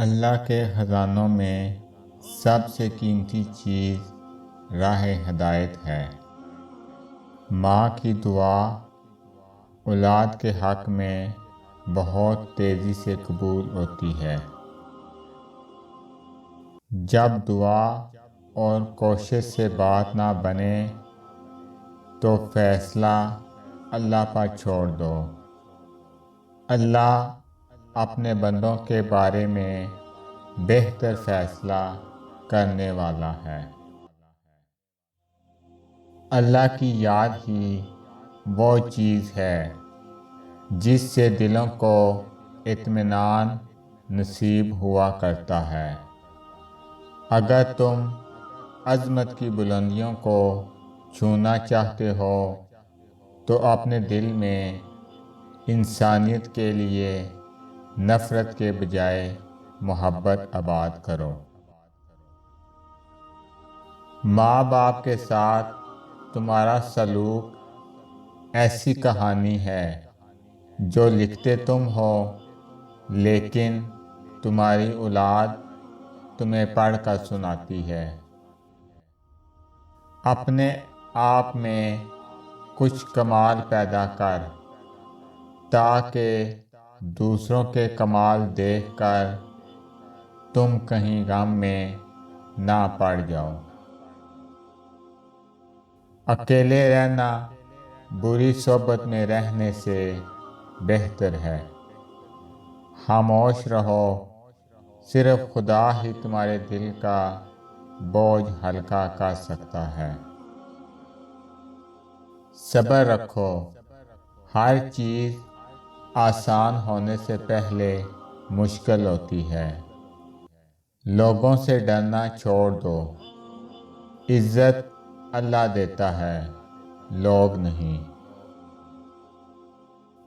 اللہ کے خزانوں میں سب سے قیمتی چیز راہ ہدایت ہے۔ ماں کی دعا اولاد کے حق میں بہت تیزی سے قبول ہوتی ہے۔ جب دعا اور کوشش سے بات نہ بنے تو فیصلہ اللہ پر چھوڑ دو۔ اللہ اپنے بندوں کے بارے میں بہتر فیصلہ کرنے والا ہے۔ اللہ کی یاد ہی وہ چیز ہے جس سے دلوں کو اطمینان نصیب ہوا کرتا ہے۔ اگر تم عظمت کی بلندیوں کو چھونا چاہتے ہو تو اپنے دل میں انسانیت کے لیے نفرت کے بجائے محبت آباد کرو۔ ماں باپ کے ساتھ تمہارا سلوک ایسی کہانی ہے جو لکھتے تم ہو، لیکن تمہاری اولاد تمہیں پڑھ کر سناتی ہے۔ اپنے آپ میں کچھ کمال پیدا کر تاکہ دوسروں کے کمال دیکھ کر تم کہیں غم میں نہ پڑ جاؤ۔ اکیلے رہنا بری صحبت میں رہنے سے بہتر ہے۔ خاموش رہو، صرف خدا ہی تمہارے دل کا بوجھ ہلکا کر سکتا ہے۔ صبر رکھو، ہر چیز آسان ہونے سے پہلے مشکل ہوتی ہے۔ لوگوں سے ڈرنا چھوڑ دو، عزت اللہ دیتا ہے، لوگ نہیں۔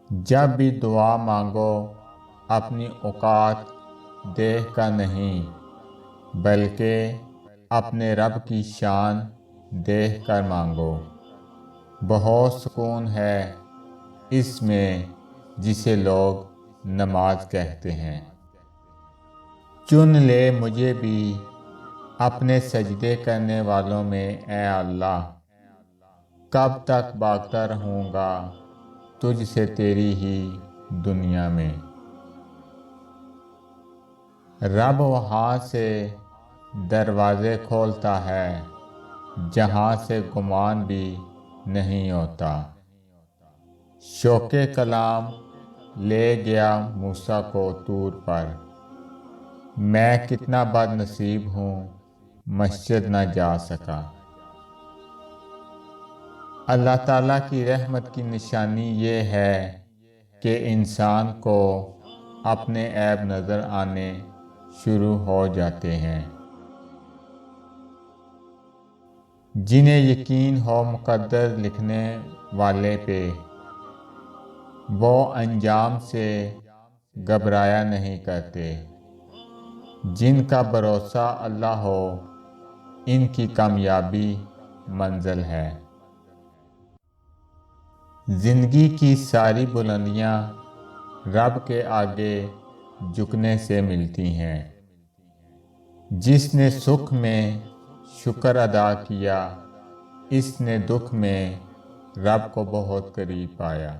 جب بھی دعا مانگو اپنی اوقات دیکھ کر نہیں بلکہ اپنے رب کی شان دیکھ کر مانگو۔ بہت سکون ہے اس میں جسے لوگ نماز کہتے ہیں۔ چن لے مجھے بھی اپنے سجدے کرنے والوں میں اے اللہ، کب تک بھاگتا رہوں گا تجھ سے تیری ہی دنیا میں۔ رب وہاں سے دروازے کھولتا ہے جہاں سے گمان بھی نہیں ہوتا۔ شوق کلام لے گیا موسیٰ کو طور پر، میں کتنا بد نصیب ہوں مسجد نہ جا سکا۔ اللہ تعالیٰ کی رحمت کی نشانی یہ ہے کہ انسان کو اپنے عیب نظر آنے شروع ہو جاتے ہیں۔ جنہیں یقین ہو مقدر لکھنے والے پہ، وہ انجام سے گھبرایا نہیں کرتے۔ جن کا بھروسہ اللہ ہو ان کی کامیابی منزل ہے۔ زندگی کی ساری بلندیاں رب کے آگے جھکنے سے ملتی ہیں۔ جس نے سکھ میں شکر ادا کیا، اس نے دکھ میں رب کو بہت قریب پایا۔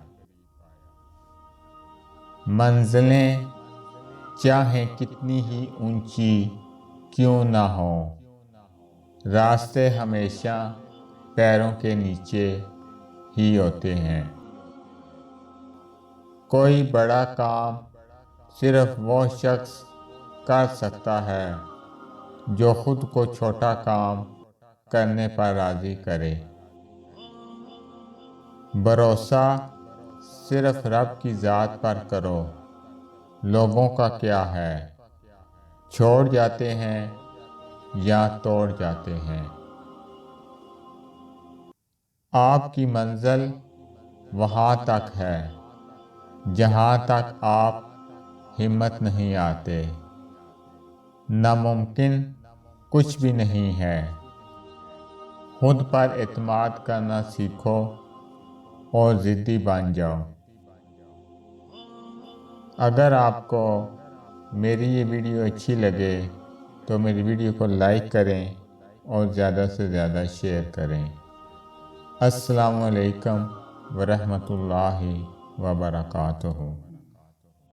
منزلیں چاہے کتنی ہی اونچی کیوں نہ ہوں، راستے ہمیشہ پیروں کے نیچے ہی ہوتے ہیں۔ کوئی بڑا کام صرف وہ شخص کر سکتا ہے جو خود کو چھوٹا کام کرنے پر راضی کرے۔ بھروسہ صرف رب کی ذات پر کرو، لوگوں کا کیا ہے، چھوڑ جاتے ہیں یا توڑ جاتے ہیں۔ آپ کی منزل وہاں تک ہے جہاں تک آپ ہمت نہیں آتے۔ ناممکن کچھ بھی نہیں ہے۔ خود پر اعتماد کرنا سیکھو اور ضدی بن جاؤ۔ اگر آپ کو میری یہ ویڈیو اچھی لگے تو میری ویڈیو کو لائک کریں اور زیادہ سے زیادہ شیئر کریں۔ السلام علیکم ورحمۃ اللہ وبرکاتہ۔